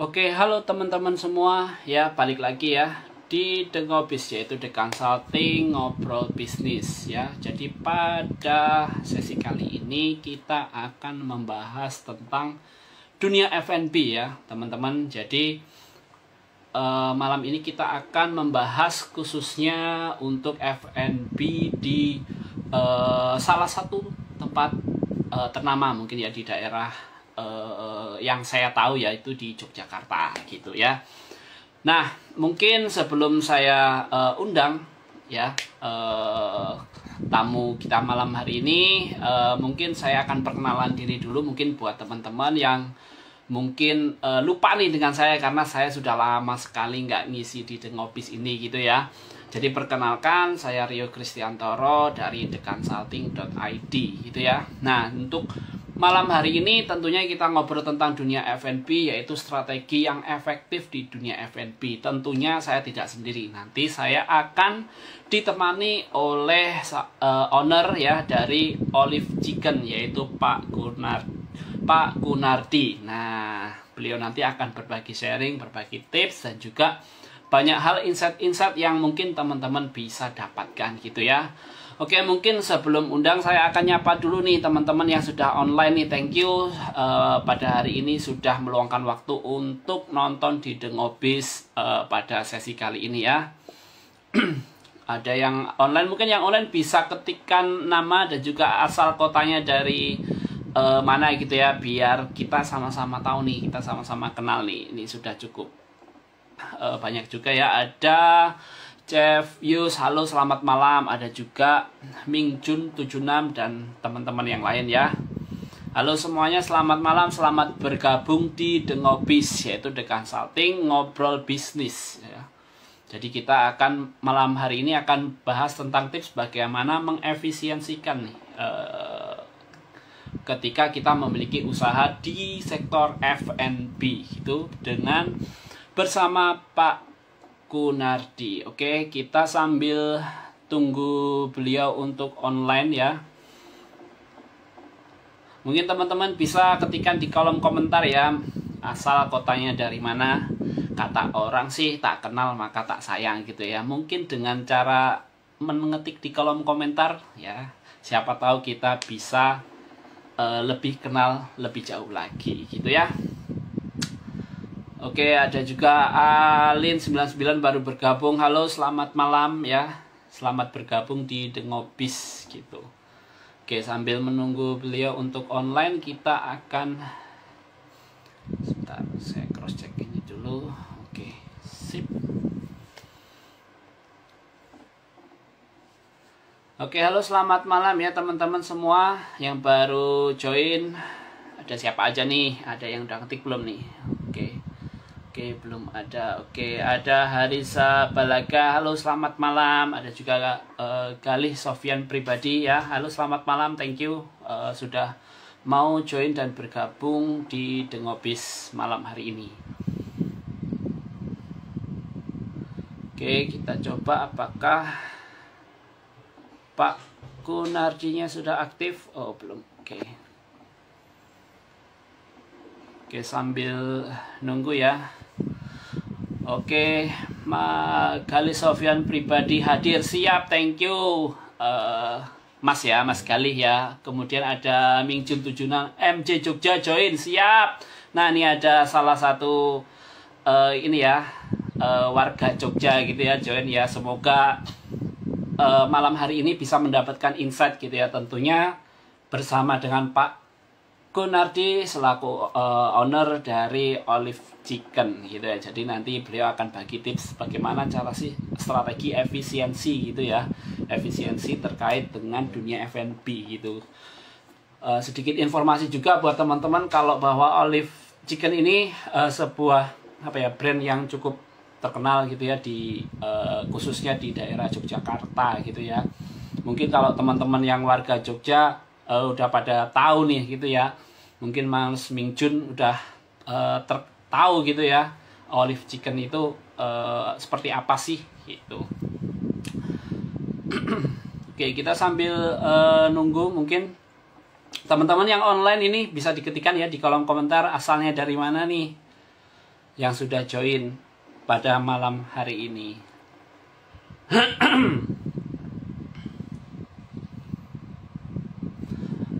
Oke, halo teman-teman semua. Ya, balik lagi ya di The Ngobis, yaitu The Consulting Ngobrol Bisnis ya. Jadi pada sesi kali ini kita akan membahas tentang dunia F&B ya, teman-teman. Jadi malam ini kita akan membahas khususnya untuk F&B di salah satu tempat ternama mungkin ya di daerah yang saya tahu yaitu di Yogyakarta gitu ya. Nah, mungkin sebelum saya undang ya tamu kita malam hari ini, mungkin saya akan perkenalan diri dulu mungkin buat teman-teman yang mungkin lupa nih dengan saya karena saya sudah lama sekali nggak ngisi di The Ngobis ini gitu ya. Jadi perkenalkan, saya Rio Kristiantoro dari theconsulting.id gitu ya. Nah, untuk malam hari ini tentunya kita ngobrol tentang dunia F&B, yaitu strategi yang efektif di dunia F&B. Tentunya saya tidak sendiri. Nanti saya akan ditemani oleh owner ya dari Olive Chicken, yaitu Pak Gunardi. Nah, beliau nanti akan berbagi sharing, berbagi tips dan juga banyak hal insight-insight yang mungkin teman-teman bisa dapatkan gitu ya. Oke, mungkin sebelum undang saya akan nyapa dulu nih teman-teman yang sudah online nih. Thank you pada hari ini sudah meluangkan waktu untuk nonton di The Ngobis pada sesi kali ini ya. Ada yang online, mungkin yang online bisa ketikkan nama dan juga asal kotanya dari mana gitu ya, biar kita sama-sama tahu nih, kita sama-sama kenal nih. Ini sudah cukup banyak juga ya. Ada Chef Yus, halo selamat malam. Ada juga Mingjun 76 dan teman-teman yang lain ya. Halo semuanya, selamat malam, selamat bergabung di The Ngobis, yaitu The Consulting Ngobrol Bisnis ya. Jadi kita akan malam hari ini akan bahas tentang tips bagaimana mengefisiensikan nih ketika kita memiliki usaha di sektor F&B gitu dengan bersama Pak Gunardi. Oke, kita sambil tunggu beliau untuk online ya. Mungkin teman-teman bisa ketikkan di kolom komentar ya, asal kotanya dari mana. Kata orang sih tak kenal maka tak sayang gitu ya. Mungkin dengan cara mengetik di kolom komentar ya, siapa tahu kita bisa lebih kenal lebih jauh lagi gitu ya. Oke, ada juga Alin99 baru bergabung. Halo, selamat malam ya. Selamat bergabung di The Ngobis gitu. Oke, sambil menunggu beliau untuk online, kita akan sebentar, saya cross check ini dulu. Oke, sip. Oke, halo selamat malam ya teman-teman semua yang baru join. Ada siapa aja nih? Ada yang udah ketik belum nih? Oke, belum ada. Oke, ada Harisa Balaga. Halo, selamat malam. Ada juga Galih Sofyan pribadi ya. Halo, selamat malam. Thank you sudah mau join dan bergabung di The Ngobis malam hari ini. Oke, kita coba apakah Pak Gunardinya sudah aktif? Oh, belum. Oke, sambil nunggu ya. Oke, Galih Sofyan pribadi hadir, siap, thank you Mas ya, Mas Galih ya. Kemudian ada Mingjun 76 MJ Jogja join, siap. Nah, ini ada salah satu ini ya, warga Jogja gitu ya, join ya. Semoga malam hari ini bisa mendapatkan insight gitu ya, tentunya bersama dengan Pak Gunardi selaku owner dari Olive Chicken gitu ya. Jadi nanti beliau akan bagi tips bagaimana cara sih strategi efisiensi gitu ya, efisiensi terkait dengan dunia F&B gitu. Sedikit informasi juga buat teman-teman kalau bahwa Olive Chicken ini sebuah brand yang cukup terkenal gitu ya di khususnya di daerah Yogyakarta gitu ya. Mungkin kalau teman-teman yang warga Jogja udah pada tahu nih gitu ya. Mungkin Mas Mingjun udah tahu gitu ya, Olive Chicken itu seperti apa sih gitu. Oke, kita sambil nunggu, mungkin teman-teman yang online ini bisa diketikkan ya di kolom komentar asalnya dari mana nih. yang sudah join pada malam hari ini.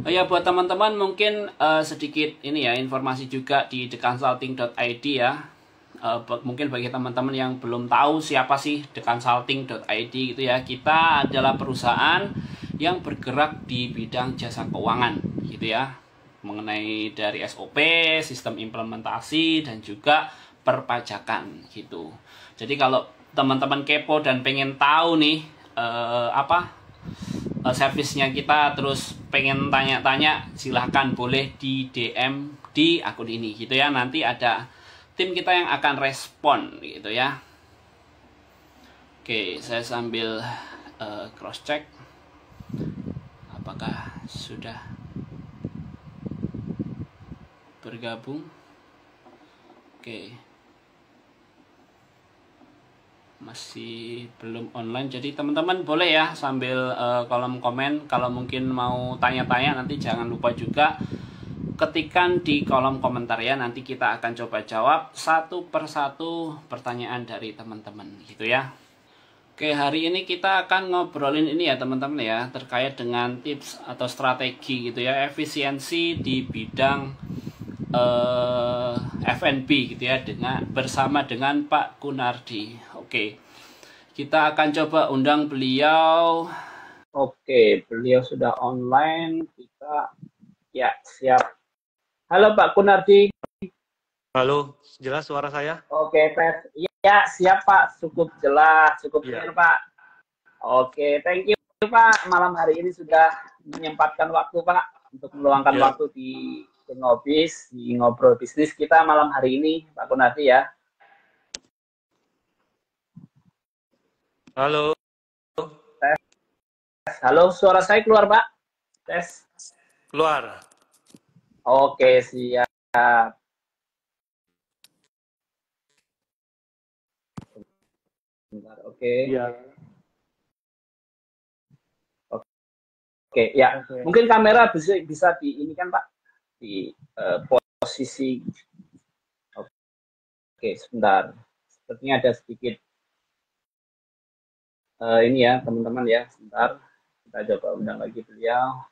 Oh ya, buat teman-teman mungkin sedikit ini ya, informasi juga di theconsulting.id ya. Mungkin bagi teman-teman yang belum tahu siapa sih theconsulting.id gitu ya. Kita adalah perusahaan yang bergerak di bidang jasa keuangan gitu ya. Mengenai dari SOP, sistem implementasi, dan juga perpajakan gitu. Jadi kalau teman-teman kepo dan pengen tahu nih servisnya kita, terus pengen tanya-tanya, silahkan boleh di DM di akun ini gitu ya. Nanti ada tim kita yang akan respon gitu ya. Oke, saya sambil cross check apakah sudah bergabung. Oke, masih belum online, jadi teman-teman boleh ya sambil kolom komen kalau mungkin mau tanya-tanya, nanti jangan lupa juga ketikan di kolom komentar ya. Nanti kita akan coba jawab satu persatu pertanyaan dari teman-teman gitu ya. Oke, hari ini kita akan ngobrolin ini ya teman-teman ya, terkait dengan tips atau strategi gitu ya, efisiensi di bidang F&B gitu ya, bersama dengan Pak Kunardi. Oke, kita akan coba undang beliau. Oke, beliau sudah online. Kita ya siap. Halo Pak Kunardi. Halo, jelas suara saya? Oke, tes. Ya, siap Pak. Cukup jelas, cukup clear Pak. Oke, thank you Pak. Malam hari ini sudah menyempatkan waktu Pak untuk meluangkan waktu di Ngobis, di ngobrol bisnis kita malam hari ini, Pak Kunardi ya. Halo. Tes. Halo, suara saya keluar Pak? Tes. Keluar. Oke, siap. Oke. Iya. Oke, ya. Oke. Mungkin kamera bisa di ini kan Pak, di posisi. Oke, sebentar. Sepertinya ada sedikit ini ya teman-teman ya. Sebentar, kita coba undang lagi beliau.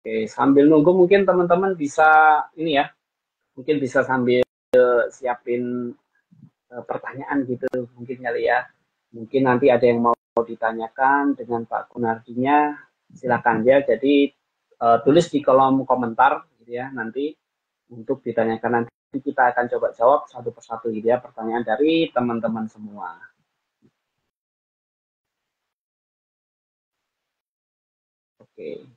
Oke, sambil nunggu mungkin teman-teman bisa ini ya, mungkin bisa sambil siapin pertanyaan gitu mungkin kali ya. Mungkin nanti ada yang mau ditanyakan dengan Pak Kunardinya, silakan ya. Jadi tulis di kolom komentar gitu ya, nanti untuk ditanyakan. Nanti kita akan coba jawab satu persatu gitu ya, pertanyaan dari teman-teman semua. Oke.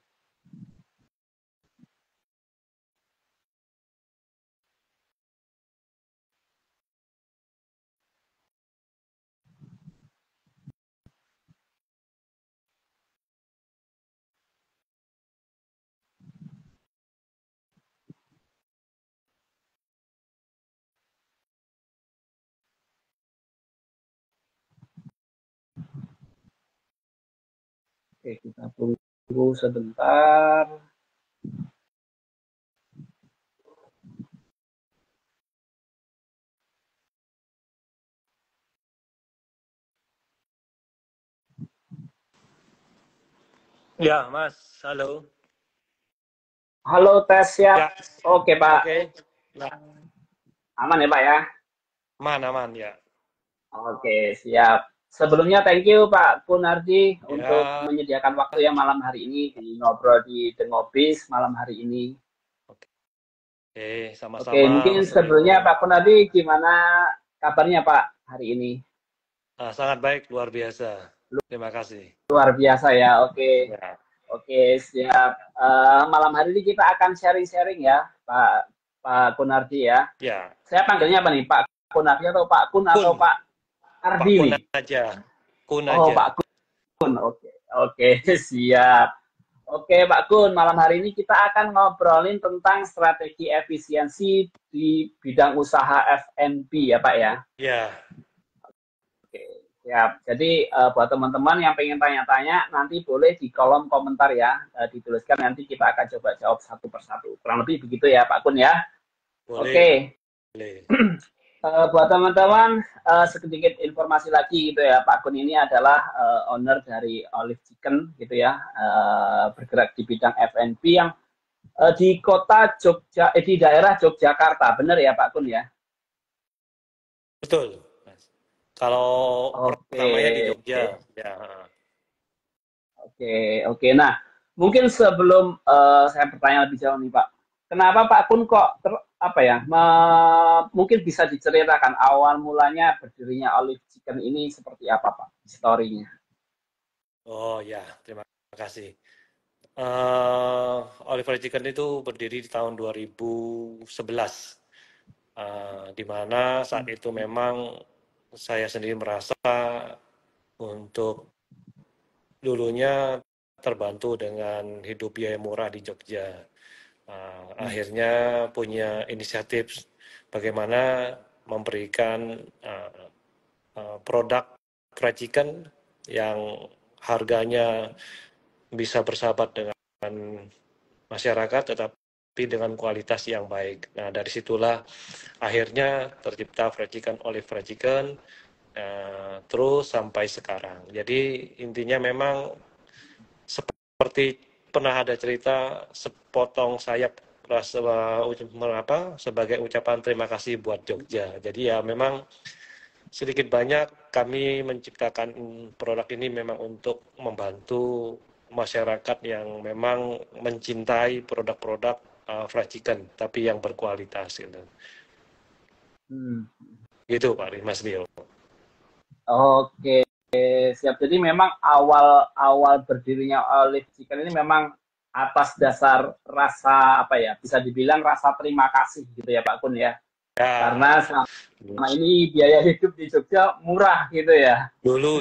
Oke, kita tunggu sebentar. Ya, Mas. Halo. Halo, tes siap. Ya. Oke, Pak. Oke. Ya. Aman ya, Pak ya? Aman ya. Oke, siap. Sebelumnya thank you Pak Kunardi untuk menyediakan waktu yang malam hari ini di ngobrol di The Ngobis malam hari ini. Oke, sama-sama. Oke, mungkin sebelumnya Pak Kunardi gimana kabarnya Pak hari ini? Sangat baik, luar biasa. Terima kasih. Luar biasa ya. Oke. Ya, Oke, siap. Malam hari ini kita akan sharing-sharing ya, Pak Kunardi ya. ya. Saya panggilnya apa nih? Pak Kunardi atau Pak Kun atau Kun, Pak Pak Ardi Kun nih? aja. Kun Oh, aja. Pak Kun. Oke. Oke, siap. Oke, Pak Kun, malam hari ini kita akan ngobrolin tentang strategi efisiensi di bidang usaha F&B ya, Pak ya. Ya, Oke, siap. Jadi buat teman-teman yang pengen tanya-tanya, nanti boleh di kolom komentar ya, dituliskan nanti kita akan coba jawab satu persatu. Kurang lebih begitu ya, Pak Kun ya. boleh. Oke, buat teman-teman sedikit informasi lagi gitu ya, Pak Kun ini adalah owner dari Olive Chicken gitu ya, bergerak di bidang F&B yang di kota Jogja, di daerah Yogyakarta, benar ya Pak Kun ya? Betul. Kalau Oke, pertamanya di Jogja, ya. oke, oke. Nah, mungkin sebelum saya bertanya lebih jauh nih Pak, kenapa Pak Kun kok apa ya? Mungkin bisa diceritakan awal mulanya berdirinya Olive Chicken ini seperti apa Pak? Historinya. Oh ya, terima kasih. Oliver Chicken itu berdiri di tahun 2011, di mana saat itu memang saya sendiri merasa untuk dulunya terbantu dengan hidup biaya murah di Jogja. Akhirnya punya inisiatif bagaimana memberikan produk racikan yang harganya bisa bersahabat dengan masyarakat, tetapi dengan kualitas yang baik. Nah, dari situlah akhirnya tercipta fried chicken, olive fried chicken, terus sampai sekarang. Jadi intinya memang seperti pernah ada cerita sepotong sayap sebagai ucapan terima kasih buat Jogja. Jadi ya memang sedikit banyak kami menciptakan produk ini memang untuk membantu masyarakat yang memang mencintai produk-produk fried chicken tapi yang berkualitas gitu. Hmm. Gitu Pak Mas Dio. Oke, siap. Jadi memang awal berdirinya Olive Chicken ini memang atas dasar rasa apa ya? Bisa dibilang rasa terima kasih gitu ya Pak Kun ya. Karena Ya, selama ini biaya hidup di Jogja murah gitu ya. dulu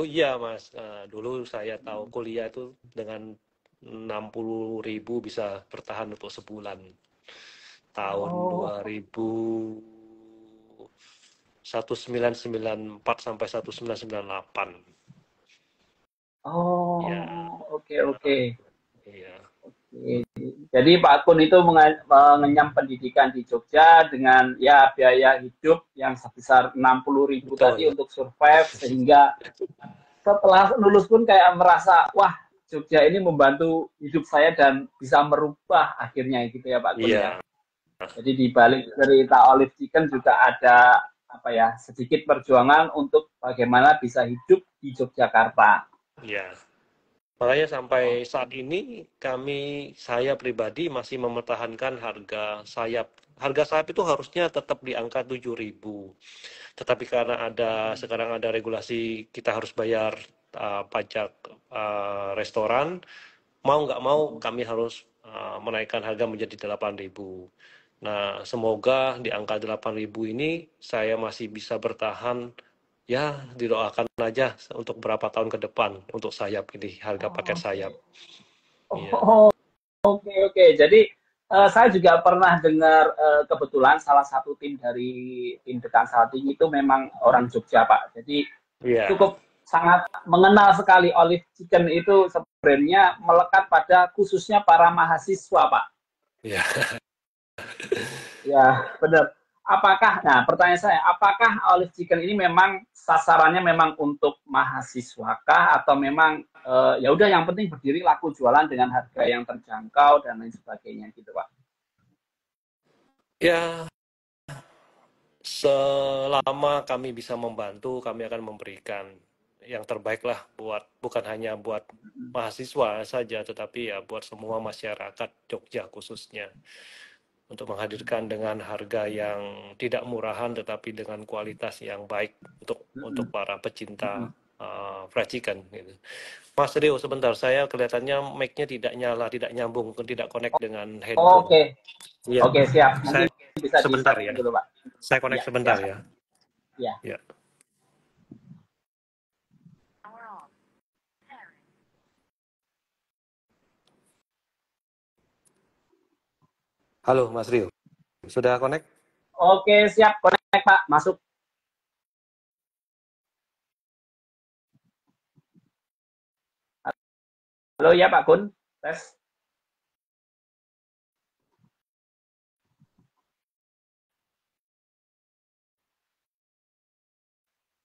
iya Mas. Dulu saya tahu kuliah itu dengan 60.000 bisa bertahan untuk sebulan. Tahun Oh, 1994 sampai 1998. Ya, oh, oke oke. iya, Jadi Pak Kun itu mengenyam pendidikan di Jogja dengan ya biaya hidup yang sebesar 60.000 tadi betul. untuk survive sehingga setelah lulus pun kayak merasa wah Jogja ini membantu hidup saya dan bisa merubah akhirnya gitu ya Pak Kun ya. Iya, Jadi di balik cerita Olive Chicken juga ada apa ya sedikit perjuangan untuk bagaimana bisa hidup di Yogyakarta. iya. Makanya sampai Oke. saat ini saya pribadi masih mempertahankan harga sayap. Harga sayap itu harusnya tetap di angka 7.000. Tetapi karena sekarang ada regulasi kita harus bayar pajak restoran, mau nggak mau kami harus menaikkan harga menjadi 8.000. Nah, semoga di angka 8.000 ini saya masih bisa bertahan. Ya, didoakan aja untuk berapa tahun ke depan untuk sayap ini, harga paket sayap. Iya. Oh, oke oke. Jadi saya juga pernah dengar kebetulan salah satu tim dari tim Dekan Salting itu memang orang Jogja Pak. Jadi Iya. cukup sangat mengenal sekali Olive Chicken itu sebenarnya melekat pada khususnya para mahasiswa Pak. Iya. Ya benar. Nah pertanyaan saya, apakah Olive Chicken ini memang sasarannya memang untuk mahasiswa kah atau memang ya udah yang penting berdiri laku jualan dengan harga yang terjangkau dan lain sebagainya gitu Pak? Ya, selama kami bisa membantu, kami akan memberikan yang terbaik lah bukan hanya buat mahasiswa saja, tetapi ya buat semua masyarakat Jogja khususnya. Untuk menghadirkan dengan harga yang tidak murahan, tetapi dengan kualitas yang baik untuk para pecinta fried chicken gitu. Mas Rio, sebentar, saya kelihatannya mic-nya tidak nyala, tidak nyambung, tidak connect dengan handphone. Oke, Iya, oke siap. saya Mungkin bisa di sebentar setting ya. dulu, Pak. Saya connect Ya, sebentar siap. ya. Ya. Ya. Halo, Mas Rio. Sudah connect? Oke, siap. Connect, Pak. Masuk. Halo ya, Pak Kun. Tes.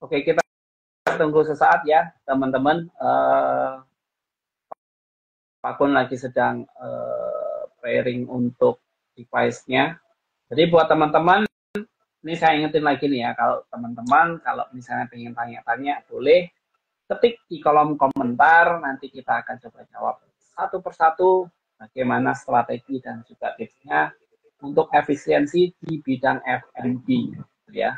Oke, kita tunggu sesaat ya, teman-teman. Pak Kun lagi sedang pairing untuk device-nya. Jadi buat teman-teman, ini saya ingetin lagi nih ya, kalau teman-teman, kalau misalnya pengen tanya-tanya, boleh ketik di kolom komentar, nanti kita akan coba jawab satu persatu bagaimana strategi dan juga tipsnya untuk efisiensi di bidang F&B, ya.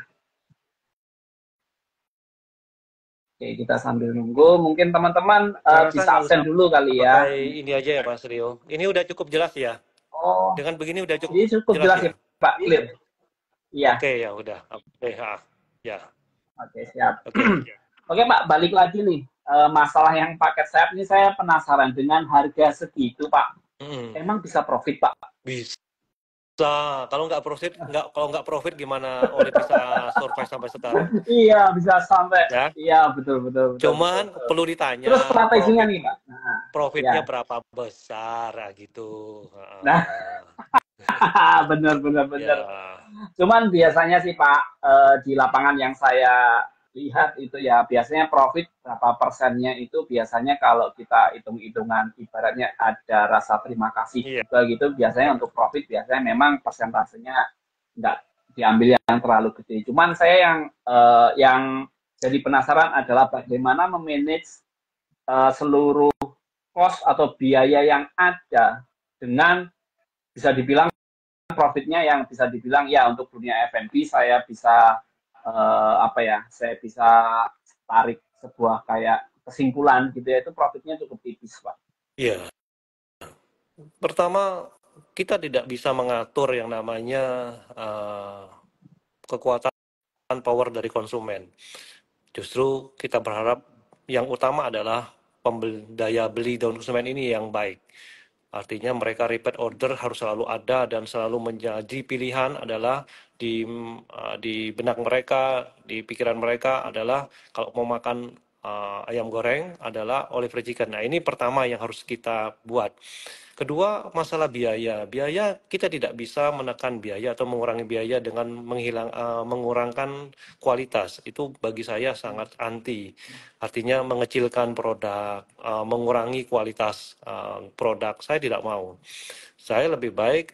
Oke, kita sambil nunggu. Mungkin teman-teman Saya rasa bisa nggak usah absen dulu kali ya. pakai ini aja ya, Mas Rio. Ini udah cukup jelas ya. Oh, Dengan begini udah cukup ini cukup jelas jelas ya. ya, Pak, clear. Iya. Oke, ya udah. Oke, ya. Oke, siap. Oke. Oke, Pak, balik lagi nih. Masalah yang paket sayap ini saya penasaran dengan harga segitu, Pak. Mm, Emang bisa profit, Pak? bisa. Kalau nggak profit gimana Oli bisa survive sampai sekarang? Iya, bisa sampai. Ya. Iya, betul, betul, betul, betul, Cuman betul. perlu Terus ditanya strateginya nih, Pak. Nah, profitnya ya. berapa besar gitu. Nah, benar, benar, benar. Ya. Cuman biasanya sih Pak, di lapangan yang saya lihat itu ya biasanya profit berapa persennya itu biasanya kalau kita hitung-hitungan ibaratnya ada rasa terima kasih Iya. juga gitu, biasanya untuk profit biasanya memang persentasenya nggak diambil yang terlalu gede. Cuman saya yang jadi penasaran adalah bagaimana memanage seluruh cost atau biaya yang ada dengan bisa dibilang profitnya yang bisa dibilang ya untuk dunia F&B saya bisa apa ya, saya bisa tarik sebuah kayak kesimpulan gitu ya, itu profitnya cukup tipis Pak. Iya. Pertama, kita tidak bisa mengatur yang namanya kekuatan power dari konsumen. Justru kita berharap yang utama adalah daya beli dari konsumen ini yang baik. Artinya mereka repeat order harus selalu ada dan selalu menjadi pilihan adalah di benak mereka, di pikiran mereka adalah kalau mau makan ayam goreng adalah olive chicken. Nah, ini pertama yang harus kita buat. Kedua, masalah biaya. Biaya kita tidak bisa menekan biaya atau mengurangi biaya dengan mengurangkan kualitas. Itu bagi saya sangat anti. Artinya mengecilkan produk, mengurangi kualitas produk. Saya tidak mau. Saya lebih baik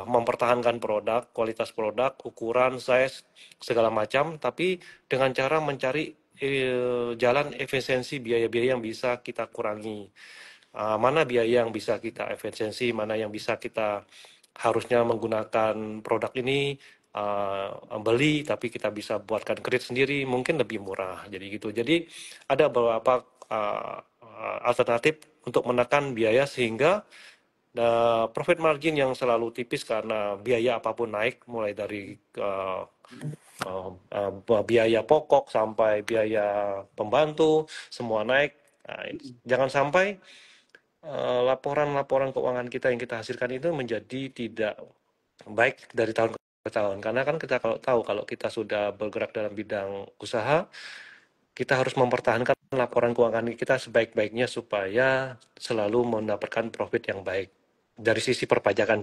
mempertahankan produk, kualitas produk, ukuran, size, segala macam, tapi dengan cara mencari jalan efisiensi biaya-biaya yang bisa kita kurangi. Mana biaya yang bisa kita efisiensi, mana yang bisa kita harusnya menggunakan produk ini beli tapi kita bisa buatkan kredit sendiri mungkin lebih murah, jadi gitu. Jadi ada beberapa alternatif untuk menekan biaya sehingga profit margin yang selalu tipis karena biaya apapun naik, mulai dari biaya pokok sampai biaya pembantu semua naik. Nah, jangan sampai laporan-laporan keuangan kita yang kita hasilkan itu menjadi tidak baik dari tahun ke tahun. Karena kan kita kalau tahu kalau kita sudah bergerak dalam bidang usaha, kita harus mempertahankan laporan keuangan kita sebaik-baiknya supaya selalu mendapatkan profit yang baik. Dari sisi perpajakan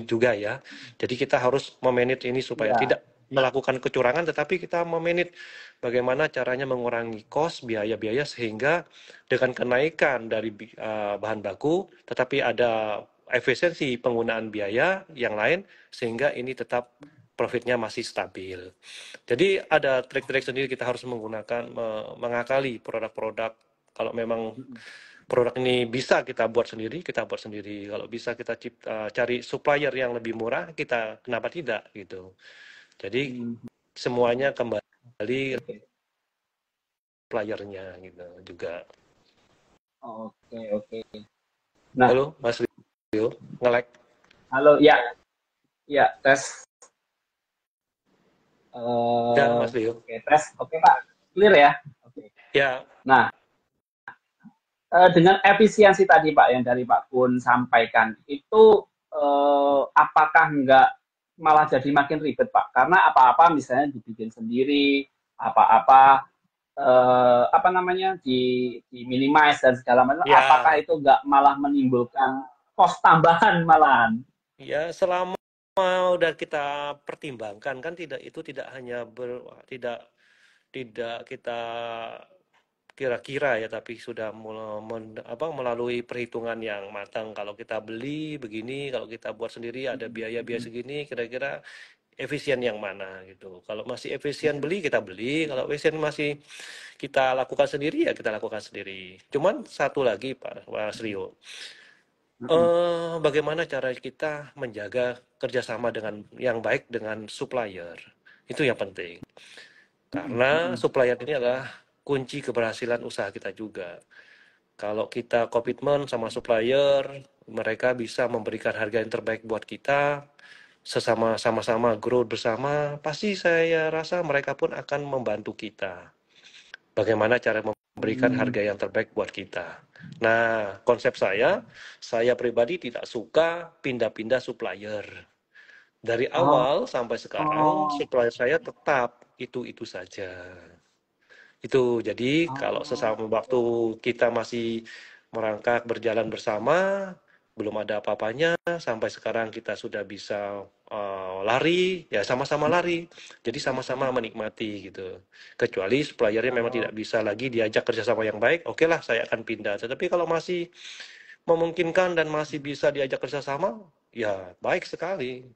juga ya. Jadi kita harus memanage ini supaya Ya. tidak melakukan kecurangan, tetapi kita memanage bagaimana caranya mengurangi cost, biaya-biaya, sehingga dengan kenaikan dari bahan baku, tetapi ada efisiensi penggunaan biaya yang lain, sehingga ini tetap profitnya masih stabil. Jadi ada trik-trik sendiri kita harus menggunakan, mengakali produk-produk. Kalau memang produk ini bisa kita buat sendiri, kita buat sendiri. Kalau bisa kita cari supplier yang lebih murah, kita kenapa tidak gitu. Jadi semuanya kembali Oke. suppliernya gitu juga. Oke, oke. Nah, Halo Mas Rio, nge-lag. halo, ya, ya, tes. Ya Mas Rio. Oke, tes. Oke, Pak. Clear ya? Oke. Ya, Nah, dengan efisiensi tadi Pak yang dari Pak Kun sampaikan itu apakah enggak malah jadi makin ribet Pak? Karena apa-apa misalnya dibikin sendiri, apa-apa apa namanya di minimize dan segala macam, apakah ya, itu enggak malah menimbulkan kos tambahan malahan? ya selama udah kita pertimbangkan kan tidak itu tidak hanya tidak tidak kita kira-kira ya, tapi sudah melalui perhitungan yang matang. Kalau kita beli begini, kalau kita buat sendiri ada biaya-biaya segini, kira-kira efisien yang mana gitu. Kalau masih efisien beli, kita beli. Kalau efisien masih kita lakukan sendiri, ya kita lakukan sendiri. Cuman satu lagi Pak Rio, bagaimana cara kita menjaga kerjasama dengan yang baik dengan supplier? Itu yang penting. Karena supplier ini adalah kunci keberhasilan usaha kita juga. Kalau kita komitmen sama supplier, mereka bisa memberikan harga yang terbaik buat kita, sama-sama grow bersama, pasti saya rasa mereka pun akan membantu kita. Bagaimana cara memberikan harga yang terbaik buat kita. Nah, konsep saya pribadi tidak suka pindah-pindah supplier. Dari Oh, awal sampai sekarang, oh, supplier saya tetap itu-itu saja. Itu jadi kalau oh, sesama waktu kita masih merangkak berjalan bersama, belum ada apa-apanya, sampai sekarang kita sudah bisa lari, ya sama-sama lari. Jadi sama-sama menikmati gitu. Kecuali suppliernya memang oh, tidak bisa lagi diajak kerjasama yang baik, oke lah saya akan pindah. Tetapi kalau masih memungkinkan dan masih bisa diajak kerjasama, ya baik sekali.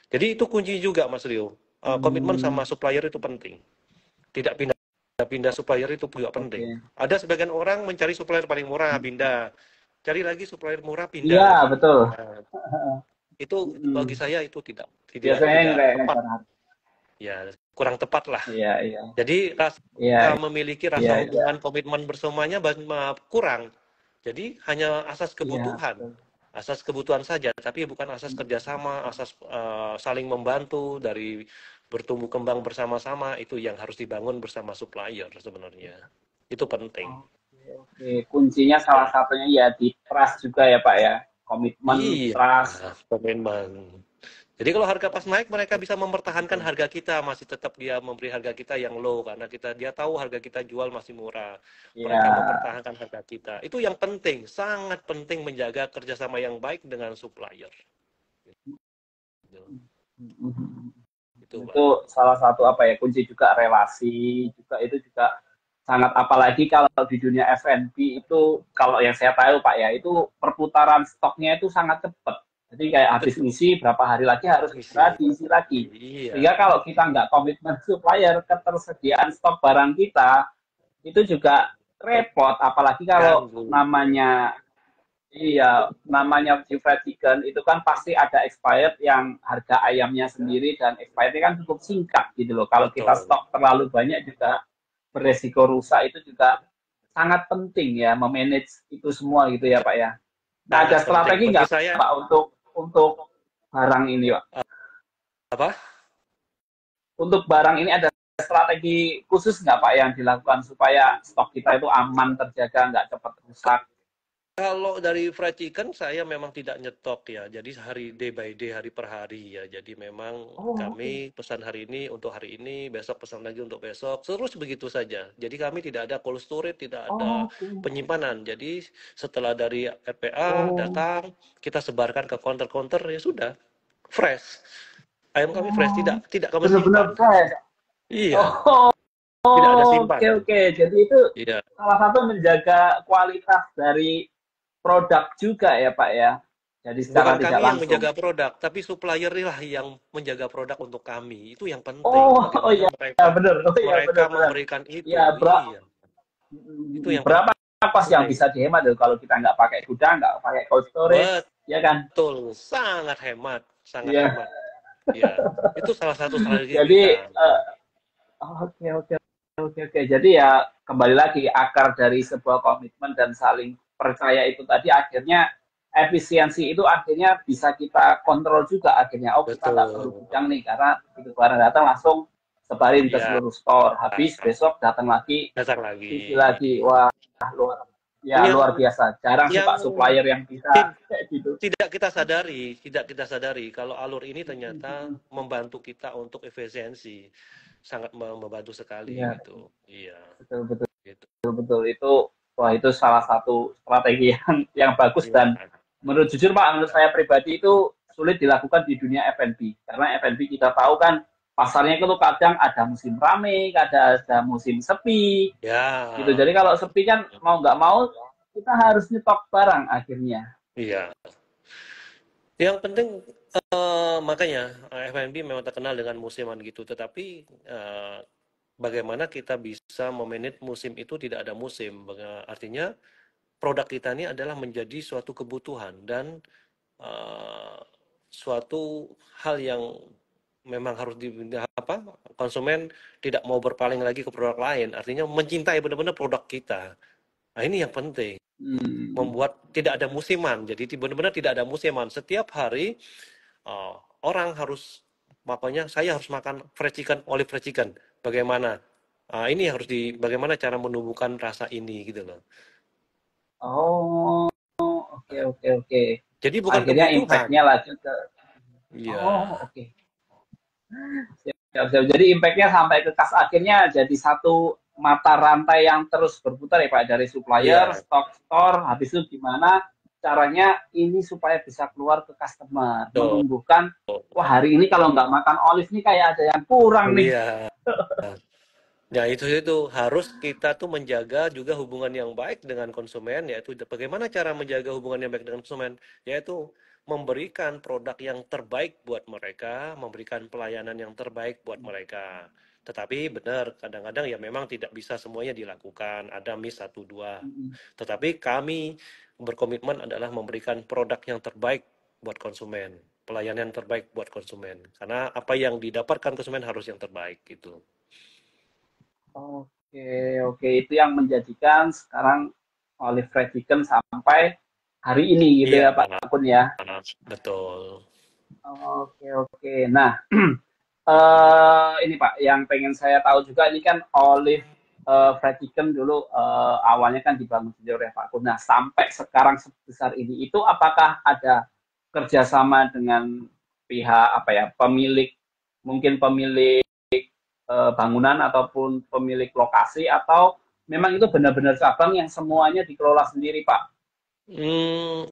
Jadi itu kunci juga Mas Rio. Komitmen hmm, sama supplier itu penting. Tidak pindah supplier itu juga penting. oke. Ada sebagian orang mencari supplier paling murah, pindah. Cari lagi supplier murah, pindah Iya, lagi. betul. Nah, itu bagi saya itu tidak tidak Biasanya yang tidak kayak tepat. ngejar. Ya, kurang tepat lah. Iya, iya. Jadi Iya, memiliki iya, rasa iya. hubungan komitmen bersamanya kurang. Jadi hanya asas Iya, kebutuhan. betul. Asas kebutuhan saja, tapi bukan asas kerjasama, asas saling membantu dari bertumbuh kembang bersama-sama, itu yang harus dibangun bersama supplier sebenarnya. Itu penting. Oke, oke. Kuncinya salah Ya. satunya ya di trust juga ya, Pak ya. Komitmen, Iya, trust. komitmen. Jadi kalau harga pas naik, mereka bisa mempertahankan harga kita, masih tetap dia memberi harga kita yang low karena dia tahu harga kita jual masih murah. Iya. Mereka mempertahankan harga kita. Itu yang penting, sangat penting menjaga kerjasama yang baik dengan supplier. Gitu. Itu, Pak. Itu salah satu apa ya, kunci juga relasi juga itu juga sangat, apalagi kalau di dunia F&B itu kalau yang saya tahu Pak ya, itu perputaran stoknya itu sangat cepat. Jadi kayak habis Betul. isi berapa hari lagi harus segera Isi. diisi lagi. Iya. Sehingga kalau kita nggak komitmen supplier, ketersediaan stok barang kita itu juga repot, apalagi kalau Terganggu. namanya, iya, namanya di fried chicken itu kan pasti ada expired yang harga ayamnya sendiri, dan expirednya kan cukup singkat gitu loh. Kalau kita Betul. stok terlalu banyak juga beresiko rusak, itu juga sangat penting ya memanage itu semua gitu ya Pak ya. Nah, ada Sangat penting. strategi Bagi nggak saya, Pak untuk barang ini Pak? apa? Untuk barang ini ada strategi khusus nggak Pak yang dilakukan supaya stok kita itu aman terjaga, nggak cepat rusak? Kalau dari fried chicken saya memang tidak nyetok ya, jadi day by day, hari per hari ya. Jadi memang Oh, oke. kami pesan hari ini untuk hari ini, besok pesan lagi untuk besok, terus begitu saja. Jadi kami tidak ada cold storage, tidak ada Oh, oke. penyimpanan. Jadi setelah dari RPA Oh, datang, kita sebarkan ke counter-counter, ya sudah, fresh. Ayam kami fresh, oh, tidak kami benar-benar simpan. fresh. Iya, Oh, tidak ada oke, simpan. oke. Jadi itu Iya. salah satu menjaga kualitas dari produk juga ya Pak ya. Jadi secara Bukan tidak kami yang langsung. menjaga produk, tapi supplier lah yang menjaga produk untuk kami. Itu yang penting. Oh, oh Bagaimana iya, ya, mereka benar. Oh iya, mereka benar-benar. memberikan itu. Ya, Iya, itu yang berapa kos yang penting. bisa dihemat loh kalau kita nggak pakai gudang, nggak pakai cold storage, ya kan? Betul, sangat hemat, sangat Iya. hemat. Iya, itu salah satu strategi Jadi, kita. oke, oke. oke. Jadi ya kembali lagi akar dari sebuah komitmen dan saling percaya itu tadi akhirnya efisiensi itu akhirnya bisa kita kontrol juga akhirnya. Oh kita nggak perlu Betul. gudang nih karena begitu barang datang langsung sebarin ke Ya, seluruh store. Habis besok datang lagi datang isi lagi. lagi. Wah luar ya Yang luar biasa. Jarang sih yang Pak supplier yang bisa ti- kayak gitu. tidak kita sadari kalau alur ini ternyata membantu kita untuk efisiensi, sangat membantu sekali Iya gitu. Iya, betul betul gitu. betul itu wah itu salah satu strategi yang bagus Iya, dan menurut jujur Pak, menurut saya pribadi itu sulit dilakukan di dunia F&B karena F&B kita tahu kan pasarnya itu kadang ada musim rame, ada musim sepi gitu. ya, Jadi kalau sepi kan mau nggak mau kita harus nyetok barang akhirnya. iya. Yang penting makanya F&B memang terkenal dengan musiman gitu, tetapi bagaimana kita bisa memanage musim itu tidak ada musim. Artinya produk kita ini adalah menjadi suatu kebutuhan dan uh, suatu hal yang memang harus apa konsumen tidak mau berpaling lagi ke produk lain. Artinya mencintai benar-benar produk kita. Nah ini yang penting. Hmm. Membuat tidak ada musiman. Jadi benar-benar tidak ada musiman. Setiap hari uh, orang harus makanya saya harus makan fried chicken, olive fried chicken. Bagaimana? Ini harus bagaimana cara menumbuhkan rasa ini gitu loh. Oh, oke oke oke. Jadi bukan Akhirnya kebutuhan. impact-nya lagi ke Iya, oh, oke. Siap, siap. Jadi impact-nya sampai ke kas akhirnya jadi satu mata rantai yang terus berputar ya Pak dari supplier, iya, stok store, habis itu gimana caranya ini supaya bisa keluar ke customer, betul. menumbuhkan wah hari ini kalau nggak makan olive nih kayak ada yang kurang nih. Iya. Ya itu harus kita tuh menjaga juga hubungan yang baik dengan konsumen, yaitu bagaimana cara menjaga hubungan yang baik dengan konsumen, yaitu memberikan produk yang terbaik buat mereka, memberikan pelayanan yang terbaik buat mereka. Tetapi benar, kadang-kadang ya memang tidak bisa semuanya dilakukan, ada miss satu dua. Tetapi kami berkomitmen adalah memberikan produk yang terbaik buat konsumen, pelayanan yang terbaik buat konsumen. Karena apa yang didapatkan konsumen harus yang terbaik gitu. Oke, oke itu yang menjadikan sekarang olive fried chicken sampai hari ini gitu Iya, ya Pak Kun ya. betul. Oke, oke. Nah, ini Pak, yang pengen saya tahu juga ini kan Olive Fried Chicken dulu awalnya kan dibangun sendiri oleh Pak Kun. Nah, sampai sekarang sebesar ini, itu apakah ada kerjasama dengan pihak apa ya, pemilik, mungkin pemilik bangunan ataupun pemilik lokasi atau memang itu benar-benar cabang yang semuanya dikelola sendiri Pak? Hmm,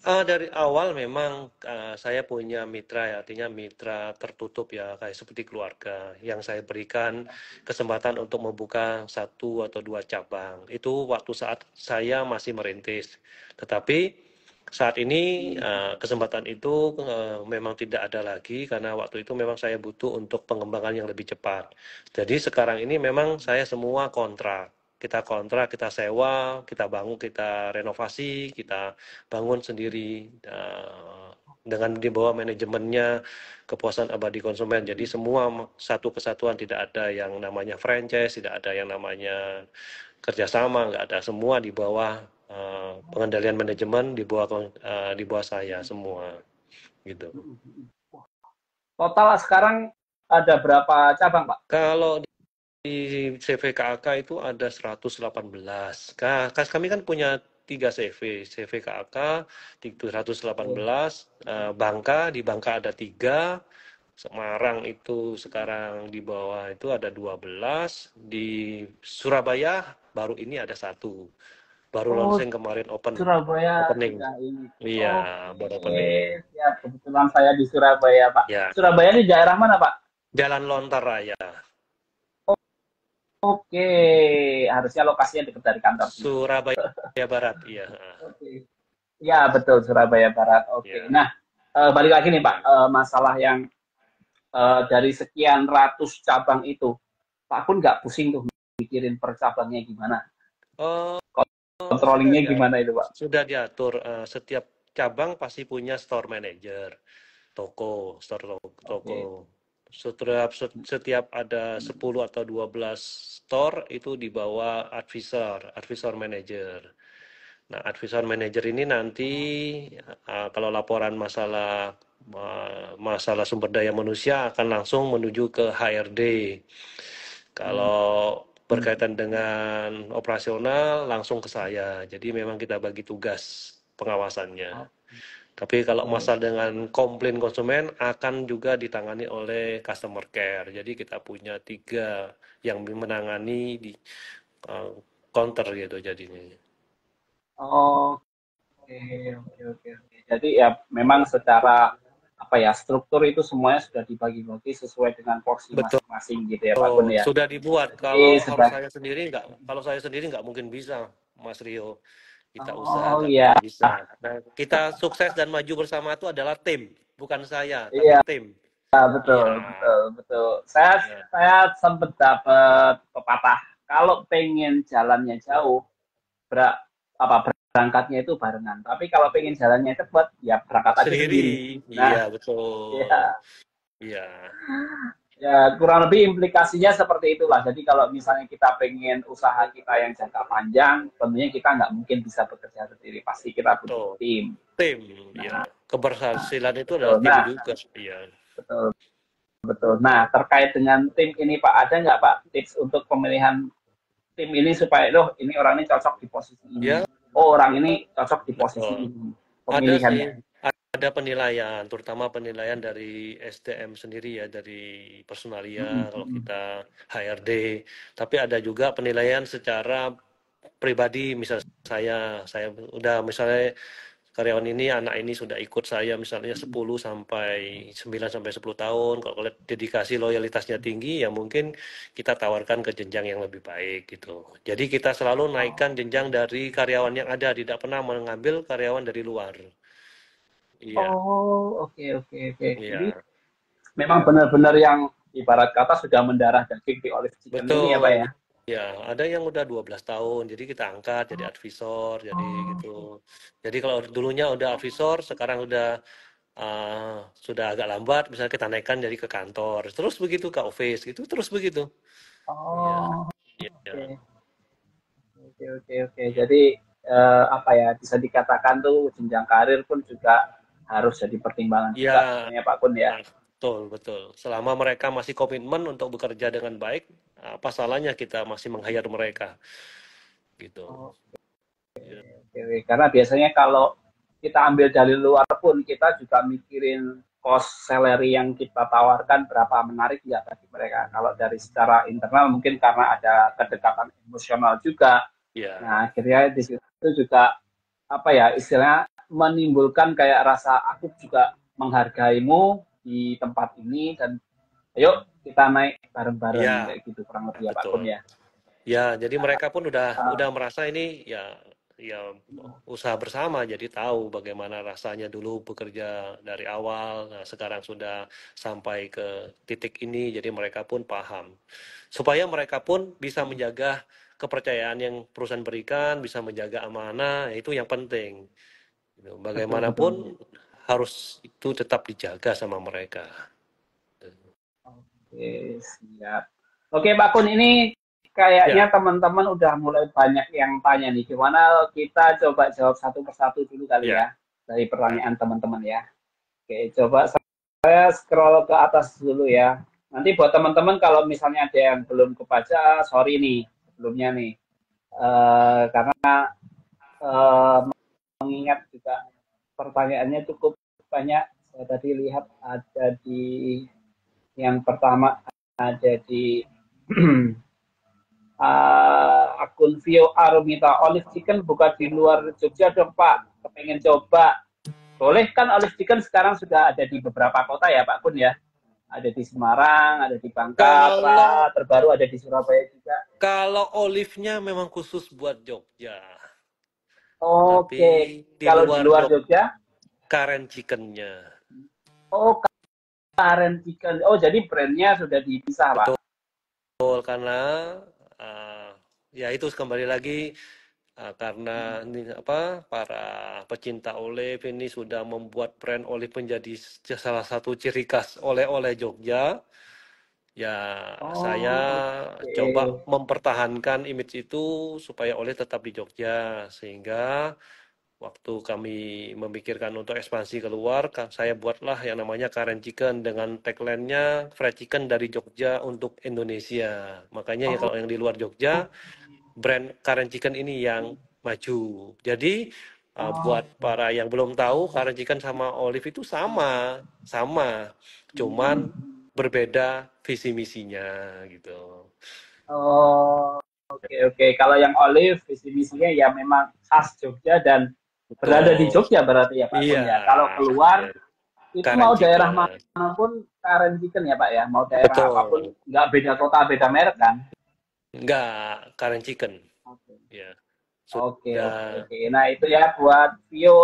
dari awal memang saya punya mitra ya, artinya mitra tertutup ya, kayak seperti keluarga yang saya berikan kesempatan untuk membuka satu atau dua cabang. Itu waktu saat saya masih merintis. Tetapi saat ini kesempatan itu memang tidak ada lagi karena waktu itu memang saya butuh untuk pengembangan yang lebih cepat. Jadi sekarang ini memang saya semua kontrak. Kita kontrak, kita sewa, kita bangun, kita renovasi, kita bangun sendiri dengan di bawah manajemennya kepuasan abadi konsumen. Jadi semua satu kesatuan, tidak ada yang namanya franchise, tidak ada yang namanya kerjasama, nggak ada, semua di bawah pengendalian manajemen, di bawah saya semua gitu. Total sekarang ada berapa cabang Pak? Kalau di CVKAK itu ada 118. Kami kan punya 3 CV, CVKAK 118, Bangka, di Bangka ada 3, Semarang itu sekarang di bawah itu ada 12, di Surabaya baru ini ada 1, baru Oh, launching kemarin Surabaya opening. sudah ini. Iya, baru Oke, opening. siap. Kebetulan saya di Surabaya, Pak. Ya, Surabaya ini daerah mana, Pak? Jalan Lontar Raya, Oke, harusnya lokasinya dekat dari kantor sini. Surabaya Barat, iya. Oke. Ya, betul, Surabaya Barat. Oke. Ya. Nah, balik lagi nih, Pak. Masalah yang dari sekian ratus cabang itu, Pak pun nggak pusing tuh mikirin per cabangnya gimana? Oh, sudah Controllingnya dia gimana itu, Pak? sudah diatur, setiap cabang pasti punya store manager, store toko. Oke. Setiap ada 10 atau 12 store itu di bawah advisor manager. Nah, advisor manager ini nanti kalau laporan masalah sumber daya manusia akan langsung menuju ke HRD. Kalau berkaitan dengan operasional langsung ke saya. Jadi memang kita bagi tugas pengawasannya. Tapi kalau masalah dengan komplain konsumen akan juga ditangani oleh customer care. Jadi kita punya 3 yang menangani di counter gitu jadinya. Oh, oke. Jadi ya memang secara apa ya struktur itu semuanya sudah dibagi-bagi sesuai dengan porsi Betul. masing-masing gitu ya Pak Gun ya. Sudah dibuat. Jadi Kalau saya sendiri nggak mungkin bisa, Mas Rio. Kita usaha nggak iya. mungkin bisa. Nah, kita sukses dan maju bersama itu adalah tim, bukan saya, tapi Iya, tim. betul. Ya. Saya sempat dapat pepatah kalau pengen jalannya jauh berangkatnya itu barengan. Tapi kalau pengen jalannya cepat ya berangkat aja sendiri. Iya, Nah, betul. ya, Iya. ya kurang lebih implikasinya seperti itulah. Jadi kalau misalnya kita pengen usaha kita yang jangka panjang, tentunya kita nggak mungkin bisa bekerja sendiri. Pasti kita butuh Betul. tim. Tim, ya. Keberhasilan itu adalah tim juga. Iya. Betul. Nah, terkait dengan tim ini Pak, ada nggak Pak tips untuk pemilihan tim ini supaya ini orang ini cocok di posisi ini. Ya. Oh, orang ini cocok di posisi ini. Pemilihannya. Ada penilaian, terutama penilaian dari SDM sendiri ya, dari personalia kalau kita HRD. Tapi ada juga penilaian secara pribadi, misal saya udah misalnya karyawan ini, anak ini sudah ikut saya misalnya 10 sampai 9 sampai 10 tahun. Kalau dedikasi loyalitasnya tinggi, ya mungkin kita tawarkan ke jenjang yang lebih baik gitu. Jadi kita selalu naikkan jenjang dari karyawan yang ada, tidak pernah mengambil karyawan dari luar. Iya. Oh, oke. Iya. Jadi memang benar-benar yang ibarat kata sudah mendarah daging di Olive Chicken ini ya Pak ya? Ya, ada yang udah 12 tahun, jadi kita angkat jadi advisor, jadi gitu. Jadi kalau dulunya udah advisor, sekarang udah sudah agak lambat, misalnya kita naikkan jadi ke kantor, terus begitu ke office, gitu, terus begitu. Oh, Ya. Oke. Jadi apa ya, bisa dikatakan tuh jenjang karir pun juga harus jadi pertimbangan juga ya Pak Kun ya. Betul. Selama mereka masih komitmen untuk bekerja dengan baik, apa salahnya kita masih meng-hire mereka, gitu. Oke. Karena biasanya kalau kita ambil dari luar pun kita juga mikirin cost salary yang kita tawarkan berapa menarik ya bagi mereka. Kalau dari secara internal mungkin karena ada kedekatan emosional juga. Ya. Nah akhirnya di situ juga apa ya istilahnya menimbulkan kayak rasa aku juga menghargaimu di tempat ini dan ayo kita naik bareng-bareng kayak gitu kurang lebih ya Pak Kun ya. Ya, jadi mereka pun udah merasa ini ya usaha bersama, jadi tahu bagaimana rasanya dulu bekerja dari awal. Nah, sekarang sudah sampai ke titik ini, jadi mereka pun paham. Supaya mereka pun bisa menjaga kepercayaan yang perusahaan berikan, bisa menjaga amanah, itu yang penting. Bagaimanapun harus itu tetap dijaga sama mereka. Oke, siap. Oke, Pak Kun, ini kayaknya teman-teman udah mulai banyak yang tanya nih. Gimana kita coba jawab satu persatu dulu kali ya, dari pertanyaan teman-teman ya. Oke, coba saya scroll ke atas dulu ya. Nanti buat teman-teman kalau misalnya ada yang belum kebaca, sorry nih sebelumnya nih. Karena mengingat juga pertanyaannya cukup banyak. Saya tadi lihat ada di yang pertama ada di akun Vio Arumita, Olive Chicken buka di luar Jogja dong Pak, kepengen coba. Boleh kan Olive Chicken sekarang sudah ada di beberapa kota ya Pak Kun ya? Ada di Semarang, ada di Bangka, terbaru ada di Surabaya juga. Kalau olive-nya memang khusus buat Jogja. Oke, kalau di luar Jogja? Karen Chicken-nya. Oh, Karen Chicken. Oh, jadi brandnya sudah dipisah, Pak? Betul, karena ya itu kembali lagi karena ini apa, para pecinta olive ini sudah membuat brand olive menjadi salah satu ciri khas oleh-oleh Jogja. Ya, saya Oh, coba oke. mempertahankan image itu supaya olive tetap di Jogja, sehingga waktu kami memikirkan untuk ekspansi keluar, saya buatlah yang namanya Karen Chicken dengan tagline-nya Fried Chicken dari Jogja untuk Indonesia. Makanya ya Oh, kalau yang di luar Jogja, brand Karen Chicken ini yang maju. Jadi oh. buat para yang belum tahu, Karen Chicken sama Olive itu sama, sama, cuman berbeda visi misinya gitu. Oh, oke oke. Kalau yang olive visi misinya ya memang khas Jogja dan berada di Betul. Jogja berarti ya Pak Iya, Kun ya. Kalau ya, keluar itu Karen mau daerah Chicken. manapun Karen Chicken ya Pak ya. Mau daerah apapun Betul. nggak beda kota beda merek kan? Enggak, Karen Chicken. Oke Ya, oke oke. sudah. Oke. Nah itu ya buat Vio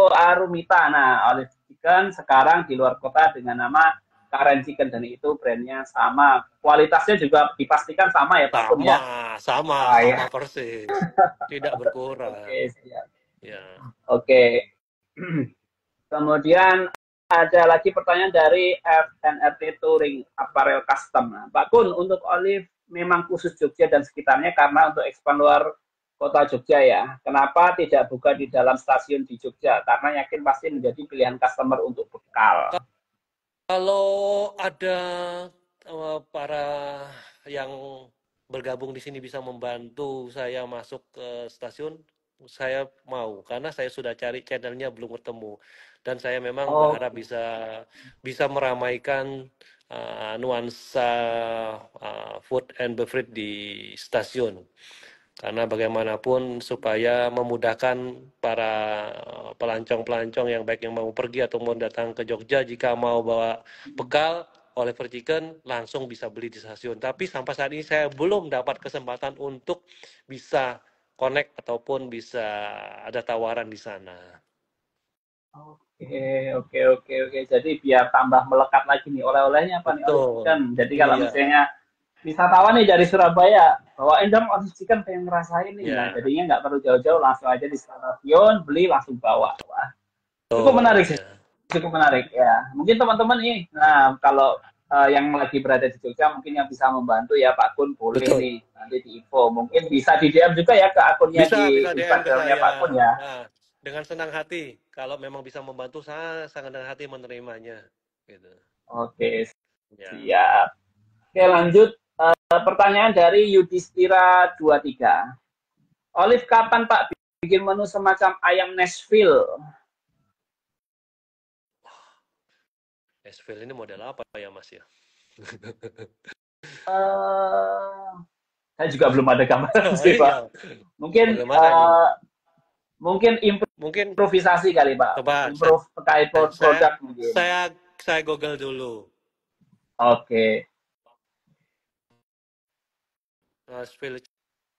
Arumita. Nah olive chicken sekarang di luar kota dengan nama Karen Chicken dan itu brandnya sama. Kualitasnya juga dipastikan sama ya Pak Kun Sama, ya. sama, Ah ya. sama persis. Tidak berkurang. Oke, siap. Ya. Oke. Kemudian ada lagi pertanyaan dari FNRT Touring Apparel Custom. Nah, Pak Kun, untuk olive memang khusus Jogja dan sekitarnya karena untuk ekspand luar kota Jogja ya. Kenapa tidak buka di dalam stasiun di Jogja? Karena yakin pasti menjadi pilihan customer untuk bekal. Kalau ada para yang bergabung di sini bisa membantu saya masuk ke stasiun, saya mau karena saya sudah cari channelnya belum ketemu dan saya memang berharap Oke. bisa bisa meramaikan nuansa food and beverage di stasiun. Karena bagaimanapun supaya memudahkan para pelancong-pelancong yang baik yang mau pergi atau mau datang ke Jogja, jika mau bawa bekal Oliver Chicken langsung bisa beli di stasiun. Tapi sampai saat ini saya belum dapat kesempatan untuk bisa connect ataupun bisa ada tawaran di sana. Oke, oke, oke, oke. Jadi biar tambah melekat lagi nih oleh-olehnya apa nih olive Betul. chicken. Jadi kalau Iya. misalnya wisatawan nih dari Surabaya, bawain dong olive chicken pengen ngerasain nih. Nah, Ya. jadinya nggak perlu jauh-jauh, langsung aja di stasiun, beli langsung bawa. Wah, cukup Betul. menarik sih, Ya. cukup menarik ya. Mungkin teman-teman nih, nah kalau yang lagi berada di Jogja mungkin yang bisa membantu ya Pak Kun boleh Betul. nih nanti di info. Mungkin bisa di DM juga ya ke akunnya Bisa, di bisa DM ke Instagramnya saya. Pak Kun ya. Nah, dengan senang hati. Kalau memang bisa membantu, saya sangat dengan hati menerimanya. Gitu. Oke, Ya. siap. Oke, lanjut. Pertanyaan dari Yudhistira 23. Olive kapan Pak bikin menu semacam ayam Nashville? Esville ini model apa ya Mas ya? Uh, saya juga belum ada gambaran sih Pak. Iya. Mungkin Bagaimana ini? mungkin Mungkin improvisasi kali Pak. coba Improve terkait saya produk mungkin. saya saya Google dulu. Oke. Esville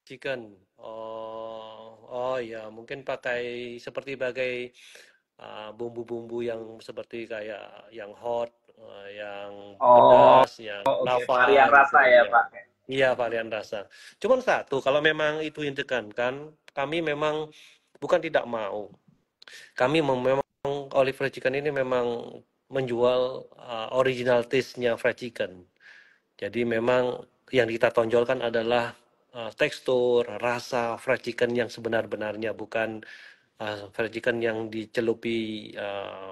chicken. Oh, oh ya, mungkin pakai seperti bagai bumbu-bumbu yang seperti kayak yang hot, yang Oh, pedas, yang oke. Varian lava rasa gitu. ya Iya. Pak. Iya, varian rasa. Cuman satu, kalau memang itu yang ditekankan, kami memang bukan tidak mau. Kami memang Olive Fried Chicken ini memang menjual original taste-nya fried chicken. Jadi memang yang kita tonjolkan adalah tekstur, rasa fried chicken yang sebenar-benarnya, bukan fried chicken yang dicelupi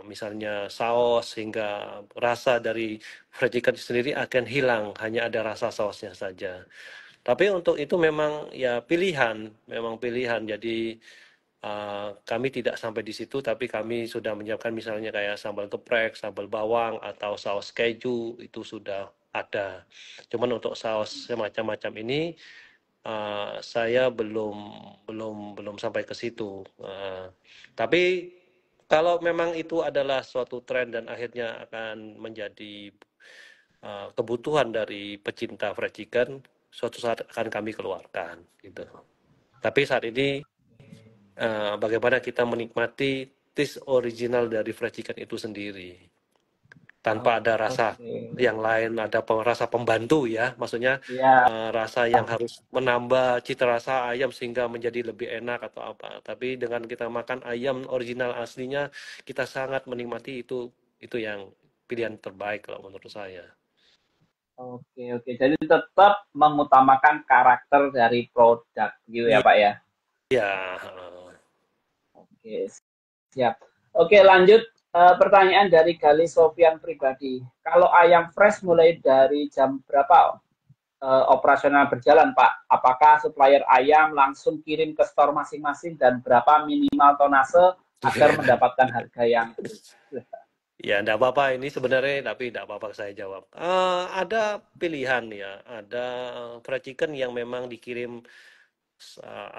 misalnya saus sehingga rasa dari fried chicken sendiri akan hilang, hanya ada rasa sausnya saja. Tapi untuk itu memang ya pilihan, memang pilihan. Jadi kami tidak sampai di situ, tapi kami sudah menyiapkan misalnya kayak sambal geprek, sambal bawang, atau saus keju, itu sudah ada. Cuman untuk saus semacam-macam ini, saya belum belum sampai ke situ. Tapi kalau memang itu adalah suatu tren dan akhirnya akan menjadi kebutuhan dari pecinta fried chicken, suatu saat akan kami keluarkan. Gitu. Tapi saat ini bagaimana kita menikmati taste original dari fried chicken itu sendiri. tanpa ada rasa yang lain, ada rasa pembantu ya, maksudnya rasa yang harus menambah cita rasa ayam sehingga menjadi lebih enak atau apa. Tapi dengan kita makan ayam original aslinya, kita sangat menikmati itu yang pilihan terbaik kalau menurut saya. Oke. Jadi tetap mengutamakan karakter dari produk gitu ya, Pak ya? Iya. Oke, siap. Oke, lanjut. Pertanyaan dari Gali Sofian pribadi. Kalau ayam fresh mulai dari jam berapa operasional berjalan, Pak? Apakah supplier ayam langsung kirim ke store masing-masing dan berapa minimal tonase agar mendapatkan harga yang Ya, enggak apa-apa ini sebenarnya, tapi enggak apa-apa saya jawab. Ada pilihan ya, ada fried chicken yang memang dikirim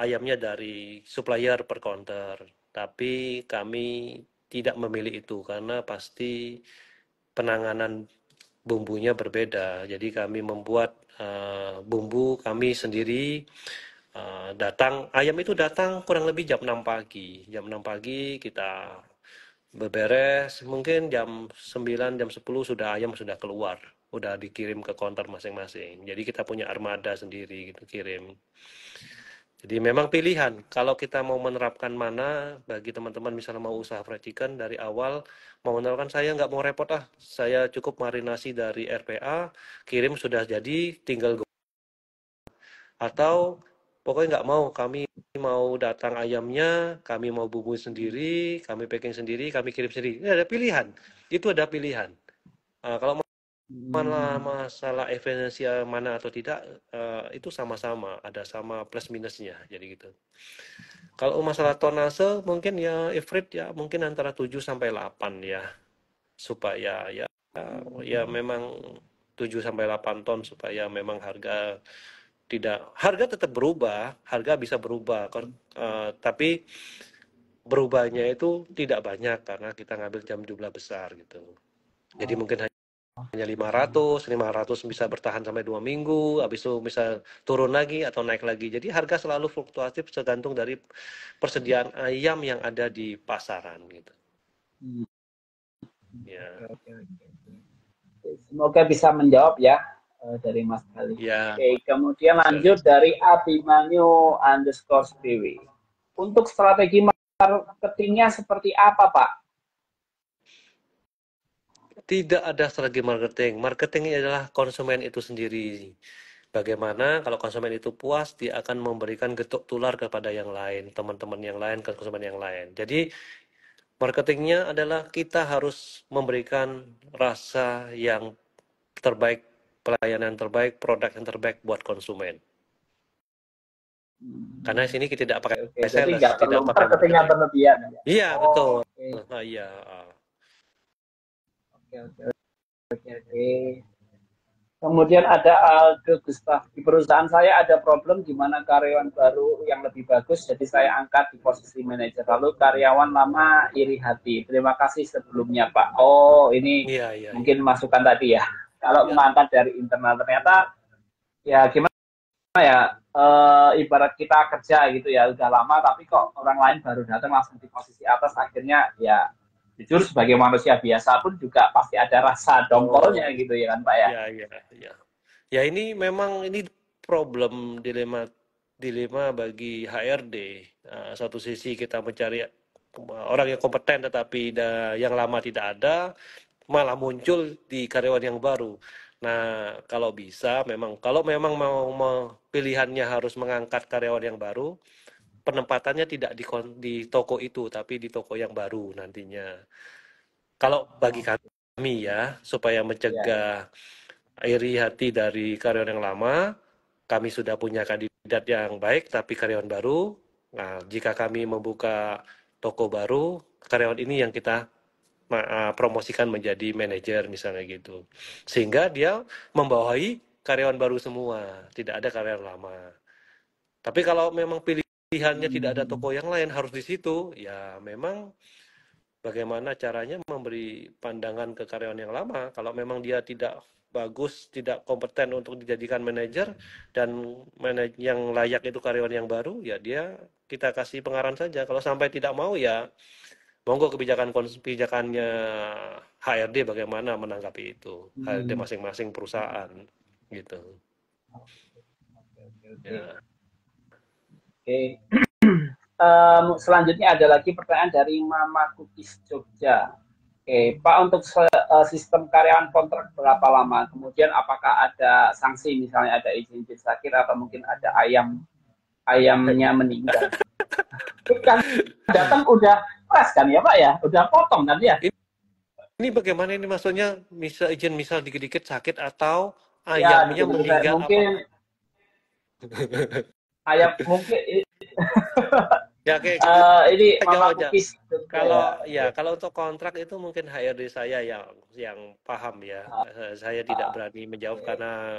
ayamnya dari supplier per counter, tapi kami tidak memilih itu karena pasti penanganan bumbunya berbeda. Jadi kami membuat bumbu kami sendiri. Ayam itu datang kurang lebih jam 6 pagi. Jam 6 pagi kita beberes, mungkin jam 9, jam 10 ayam sudah keluar, udah dikirim ke counter masing-masing. Jadi kita punya armada sendiri gitu kirim. Jadi memang pilihan, kalau kita mau menerapkan mana, bagi teman-teman misalnya mau usaha fried chicken dari awal, mau menerapkan saya nggak mau repot saya cukup marinasi dari RPA, kirim sudah jadi, tinggal atau pokoknya nggak mau, kami mau datang ayamnya, kami mau bumbu sendiri, kami packing sendiri, kami kirim sendiri. Ini ada pilihan, itu ada pilihan. Kalau masalah efisiensi mana atau tidak, itu sama-sama, ada sama plus minusnya, jadi gitu. Kalau masalah tonase mungkin ya ifrit ya mungkin antara 7 sampai 8 ya, supaya ya memang 7 sampai 8 ton supaya memang harga tetap berubah, harga bisa berubah, tapi berubahnya itu tidak banyak karena kita ngambil jumlah besar gitu. Jadi mungkin hanya 500 bisa bertahan sampai 2 minggu, habis itu bisa turun lagi atau naik lagi. Jadi harga selalu fluktuatif tergantung dari persediaan ayam yang ada di pasaran gitu. Ya. Semoga bisa menjawab ya dari Mas Gali. Ya. Oke, kemudian lanjut dari Abimanyu_BW. Untuk strategi marketingnya seperti apa, Pak? Tidak ada strategi marketing. Marketing adalah konsumen itu sendiri. Bagaimana kalau konsumen itu puas, dia akan memberikan getuk tular kepada yang lain, teman-teman yang lain, ke konsumen yang lain. Jadi marketingnya adalah kita harus memberikan rasa yang terbaik, pelayanan terbaik, produk yang terbaik buat konsumen. Karena sini kita tidak pakai sales, tidak pakai marketingnya berlebihan. Iya, betul. Iya. Oke. Kemudian ada Gustav, di perusahaan saya ada problem di mana karyawan baru yang lebih bagus, jadi saya angkat di posisi manajer. Lalu karyawan lama iri hati. Terima kasih sebelumnya, Pak. Oh, ini mungkin masukan tadi ya. Kalau mengangkat dari internal ternyata ya gimana ya, ibarat kita kerja gitu ya, udah lama tapi kok orang lain baru datang langsung di posisi atas, akhirnya ya jujur sebagai manusia biasa pun juga pasti ada rasa dongkolnya gitu ya kan Pak ya. Iya. Ya ini memang problem dilema bagi HRD. Satu sisi kita mencari orang yang kompeten tetapi yang lama tidak ada, malah muncul di karyawan yang baru. Nah, kalau memang mau pilihannya harus mengangkat karyawan yang baru, penempatannya tidak di toko itu, tapi di toko yang baru nantinya. Kalau bagi kami ya, supaya mencegah iri hati dari karyawan yang lama, kami sudah punya kandidat yang baik, tapi karyawan baru. Nah, jika kami membuka toko baru, karyawan ini yang kita promosikan menjadi manajer misalnya gitu. Sehingga dia membawahi karyawan baru semua, tidak ada karyawan lama. Tapi kalau memang pilihannya tidak ada toko yang lain harus di situ, ya memang bagaimana caranya memberi pandangan ke karyawan yang lama. Kalau memang dia tidak bagus, tidak kompeten untuk dijadikan manajer dan yang layak itu karyawan yang baru, ya kita kasih pengarahan saja. Kalau sampai tidak mau ya Monggo kebijakannya HRD bagaimana menanggapi itu, HRD masing-masing perusahaan, gitu. Ya. Oke. Selanjutnya ada lagi pertanyaan dari Mama Cookies Jogja. Oke, Pak, untuk sistem karyawan kontrak berapa lama? Kemudian apakah ada sanksi, misalnya ada izin sakit atau mungkin ada ayamnya meninggal? Kan datang udah keras kan ya Pak ya? Udah potong kan ya? Ini bagaimana ini maksudnya, izin dikit-dikit sakit atau ayamnya meninggal mungkin apa? Ayam mungkin ya oke, ini jawab aja. Kalau untuk kontrak itu mungkin HRD saya yang paham ya. Saya tidak berani menjawab karena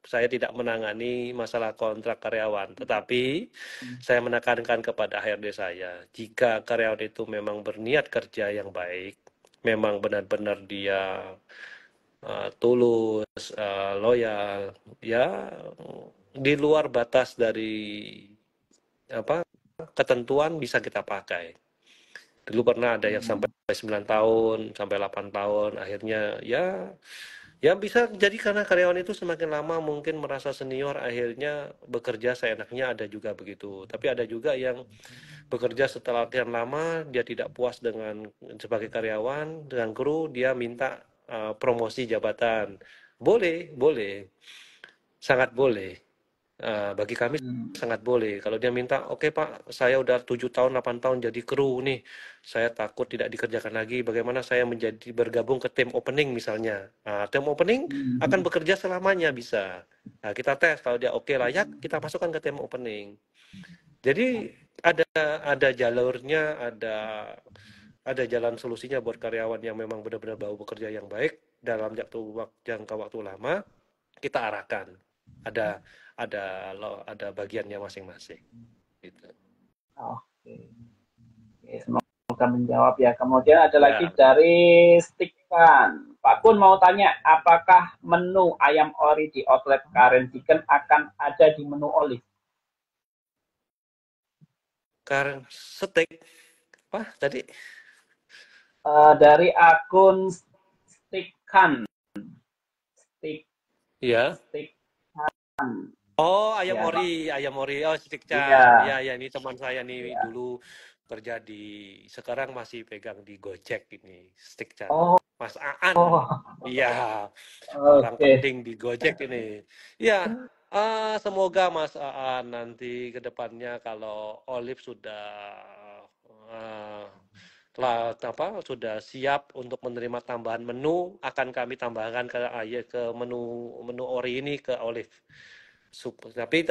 saya tidak menangani masalah kontrak karyawan. Tetapi saya menekankan kepada HRD saya, jika karyawan itu memang berniat kerja yang baik, memang benar-benar dia tulus, loyal, ya di luar batas dari ketentuan bisa kita pakai. Dulu pernah ada yang sampai 9 tahun, sampai 8 tahun, akhirnya ya bisa jadi karena karyawan itu semakin lama mungkin merasa senior, akhirnya bekerja seenaknya, ada juga begitu. Tapi ada juga yang bekerja setelah latihan lama, dia tidak puas sebagai karyawan, dengan kru, dia minta promosi jabatan. Boleh, sangat boleh. Bagi kami sangat boleh. Kalau dia minta, oke Pak, saya udah 7 tahun, 8 tahun jadi kru nih, saya takut tidak dikerjakan lagi, bagaimana saya bergabung ke tim opening misalnya. Tim opening akan bekerja selamanya, bisa. Kita tes, kalau dia oke, layak, kita masukkan ke tim opening. Jadi ada jalurnya, ada jalan solusinya buat karyawan yang memang benar-benar mau bekerja yang baik dalam jangka waktu lama, kita arahkan. Ada bagiannya masing-masing. Gitu. Oke, semoga menjawab ya. Kemudian ada lagi dari Stikan. Pak Kun mau tanya, apakah menu ayam ori di outlet Karen Chicken akan ada di menu Olive? Karen steak apa tadi? Dari akun Stikan. Iya. Oh, ayam ori. Oh, Stikcan. Ya, ini teman saya nih dulu kerja sekarang masih pegang di Gojek ini, Stikcan. Mas Aan. Iya. Orang penting di Gojek ini. Ya, semoga Mas Aan nanti ke depannya kalau Olive sudah sudah siap untuk menerima tambahan menu, akan kami tambahkan ke menu ori ini ke Olive. Tapi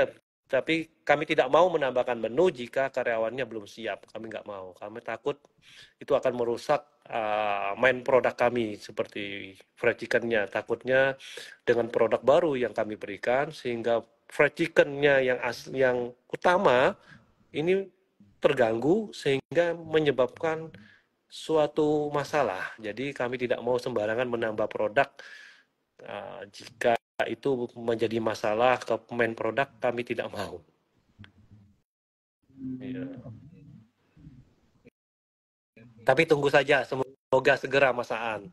kami tidak mau menambahkan menu jika karyawannya belum siap. Kami nggak mau. Kami takut itu akan merusak main produk kami seperti fried chicken-nya. Takutnya dengan produk baru yang kami berikan sehingga fried chicken-nya yang utama ini terganggu sehingga menyebabkan suatu masalah. Jadi kami tidak mau sembarangan menambah produk jika itu menjadi masalah ke main produk, kami tidak mau. Ya. Tapi tunggu saja, semoga segera Mas Aan.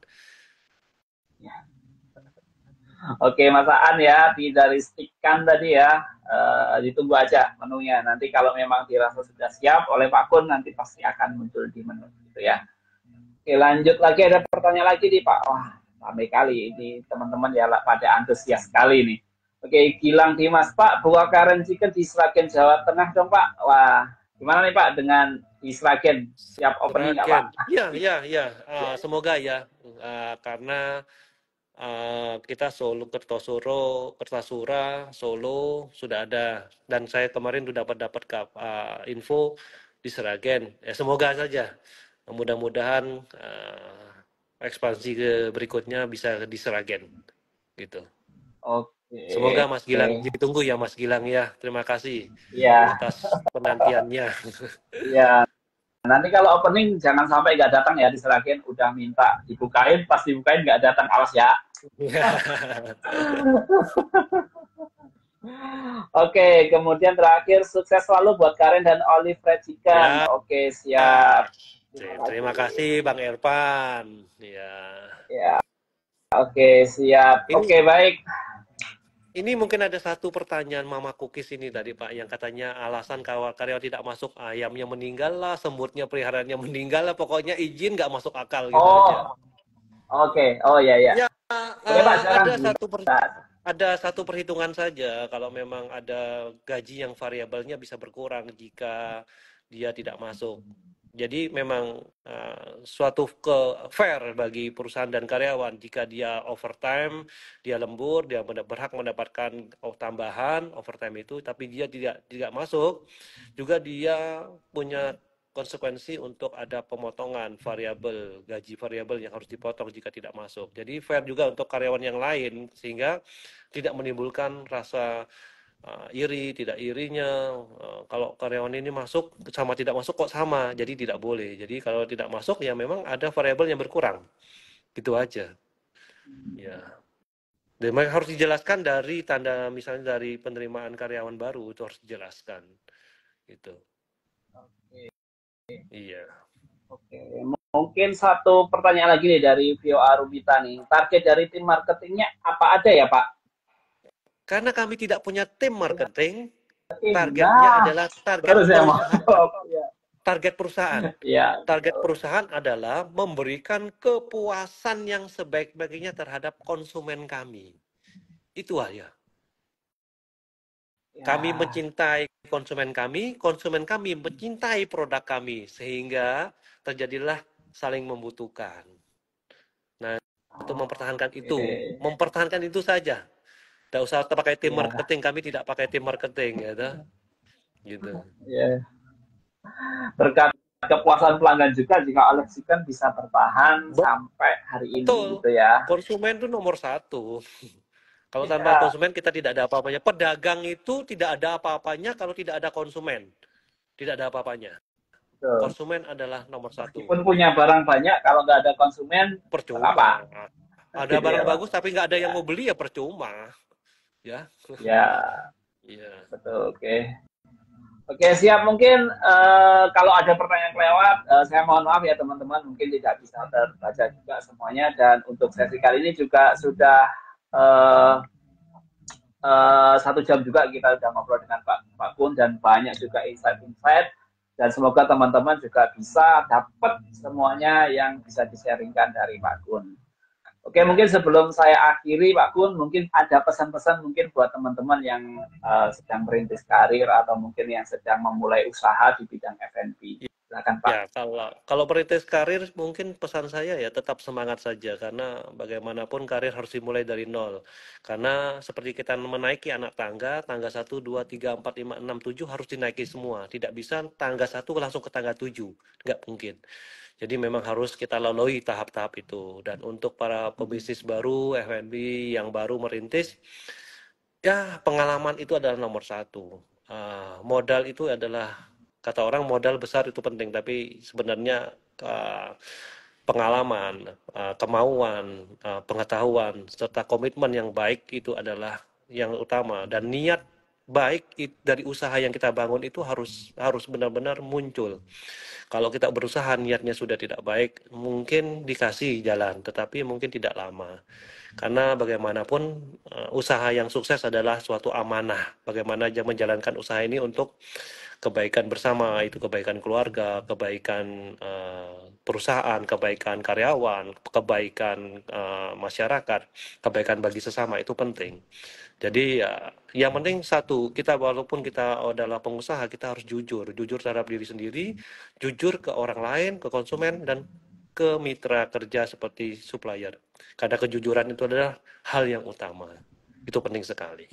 Oke Mas Aan ya, dari Stikan tadi ya, ditunggu aja menunya. Nanti kalau memang dirasa sudah siap oleh Pak Kun, nanti pasti akan muncul di menu gitu ya. Oke, lanjut lagi, ada pertanyaan lagi nih Pak. Wah, ramai kali ini teman-teman ya pada antusias sekali nih. Oke, Gilang Dimas, Pak, buka Karen Chicken di Sragen Jawa Tengah dong Pak. Wah, gimana nih Pak dengan di Sragen? Siap opening nggak Pak? Iya. Semoga ya, karena kita Kertasura, Solo sudah ada, dan saya kemarin sudah dapat info di Sragen. Ya, semoga saja. Mudah-mudahan ekspansi ke berikutnya bisa di Sragen, gitu. Oke. Semoga Mas Gilang ditunggu ya Mas Gilang ya. Terima kasih atas penantiannya. Iya. Nanti kalau opening jangan sampai nggak datang ya di Sragen. Udah minta dibukain, pas dibukain nggak datang, awas ya. Oke, kemudian terakhir sukses selalu buat Karen dan Olive Fried Chicken. Oke, siap. Terima kasih Bang Irfan. Ya. Ya, oke, siap. Oke, baik. Ini mungkin ada satu pertanyaan Mama Cookies ini tadi Pak, yang katanya alasan karyawan tidak masuk, ayamnya meninggal lah, semutnya peliharaannya meninggal lah, pokoknya izin nggak masuk akal gitu aja. Oke. Oh ya ya. Oke, Pak, ada satu perhitungan saja, kalau memang ada gaji yang variabelnya bisa berkurang jika dia tidak masuk. Jadi memang suatu fair bagi perusahaan dan karyawan jika dia overtime, dia lembur, dia berhak mendapatkan tambahan overtime itu, tapi dia tidak masuk, juga dia punya konsekuensi untuk ada pemotongan variabel, gaji variabel yang harus dipotong jika tidak masuk. Jadi fair juga untuk karyawan yang lain, sehingga tidak menimbulkan rasa iri, tidak irinya, kalau karyawan ini masuk sama tidak masuk kok sama, jadi tidak boleh. Jadi kalau tidak masuk ya memang ada variabel yang berkurang, gitu aja. Ya, dan harus dijelaskan dari tanda misalnya dari penerimaan karyawan baru itu harus dijelaskan, gitu. Iya. Oke, mungkin satu pertanyaan lagi nih dari Vio Arubita nih. Target dari tim marketingnya apa aja ya Pak? Karena kami tidak punya tim marketing, targetnya adalah target perusahaan. Ya. Target perusahaan adalah memberikan kepuasan yang sebaik-baiknya terhadap konsumen kami. Itu aja. Kami mencintai konsumen kami mencintai produk kami, sehingga terjadilah saling membutuhkan. Nah, untuk mempertahankan itu saja. Tidak usah pakai tim marketing, kami tidak pakai tim marketing, gitu. Ya. Berkat kepuasan pelanggan juga, jika Alexican bisa bertahan sampai hari ini, gitu ya. Konsumen itu nomor satu. Kalau tanpa konsumen kita tidak ada apa-apanya. Pedagang itu tidak ada apa-apanya kalau tidak ada konsumen. Tidak ada apa-apanya. Konsumen adalah nomor satu. Meskipun punya barang banyak, kalau nggak ada konsumen, percuma. Apa? Ada barang bagus tapi nggak ada yang mau beli, ya percuma. Ya. Betul. Oke, siap. Mungkin kalau ada pertanyaan kelewat, saya mohon maaf ya teman-teman, mungkin tidak bisa terbaca juga semuanya. Dan untuk sesi kali ini juga sudah 1 jam juga kita sudah ngobrol dengan Pak Kun, dan banyak juga insight-insight. Dan semoga teman-teman juga bisa dapat semuanya yang bisa di-sharingkan dari Pak Kun. Oke, mungkin sebelum saya akhiri, Pak Kun, mungkin ada pesan-pesan mungkin buat teman-teman yang sedang merintis karir atau mungkin yang sedang memulai usaha di bidang F&B. Silakan, Pak. Ya, kalau merintis karir, mungkin pesan saya ya tetap semangat saja, karena bagaimanapun karir harus dimulai dari nol. Karena seperti kita menaiki anak tangga 1, 2, 3, 4, 5, 6, 7 harus dinaiki semua. Tidak bisa tangga 1 langsung ke tangga 7, nggak mungkin. Jadi memang harus kita lalui tahap-tahap itu. Dan untuk para pebisnis baru, F&B yang baru merintis, ya pengalaman itu adalah nomor 1. Modal itu adalah, kata orang modal besar itu penting, tapi sebenarnya pengalaman, kemauan, pengetahuan, serta komitmen yang baik itu adalah yang utama. Dan niat baik dari usaha yang kita bangun itu harus benar-benar muncul. Kalau kita berusaha niatnya sudah tidak baik, mungkin dikasih jalan, tetapi mungkin tidak lama. Karena bagaimanapun usaha yang sukses adalah suatu amanah. Bagaimana menjalankan usaha ini untuk kebaikan bersama, itu kebaikan keluarga, kebaikan perusahaan, kebaikan karyawan, kebaikan masyarakat, kebaikan bagi sesama, itu penting. Jadi yang penting satu, kita walaupun kita adalah pengusaha, kita harus jujur terhadap diri sendiri, jujur ke orang lain, ke konsumen, dan ke mitra kerja seperti supplier. Karena kejujuran itu adalah hal yang utama. Itu penting sekali.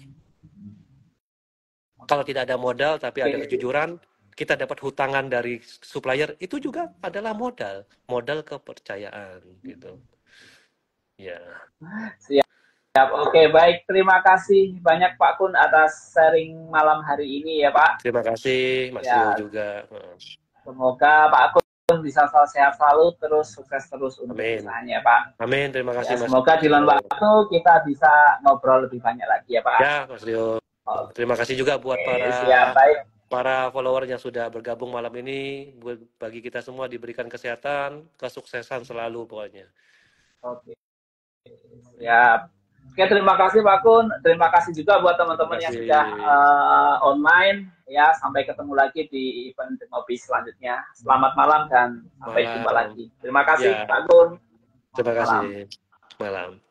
Kalau tidak ada modal tapi ada kejujuran, kita dapat hutangan dari supplier, itu juga adalah modal kepercayaan, gitu. Ya. Siap. Oke, baik. Terima kasih banyak Pak Kun atas sharing malam hari ini ya Pak. Terima kasih Mas Yu juga. Semoga Pak Kun bisa sehat selalu, terus sukses terus untuk usahanya Pak. Amin, terima kasih Mas. Semoga di lain waktu kita bisa ngobrol lebih banyak lagi ya Pak. Ya Mas Yu. Terima kasih juga buat para para follower yang sudah bergabung malam ini. Bagi kita semua diberikan kesehatan, kesuksesan selalu pokoknya. Oke. Ya. Oke, terima kasih Pak Kun. Terima kasih juga buat teman-teman yang sudah online. Ya, sampai ketemu lagi di event ngopi selanjutnya. Selamat malam dan sampai jumpa lagi. Terima kasih Pak Kun. Terima kasih. Malam.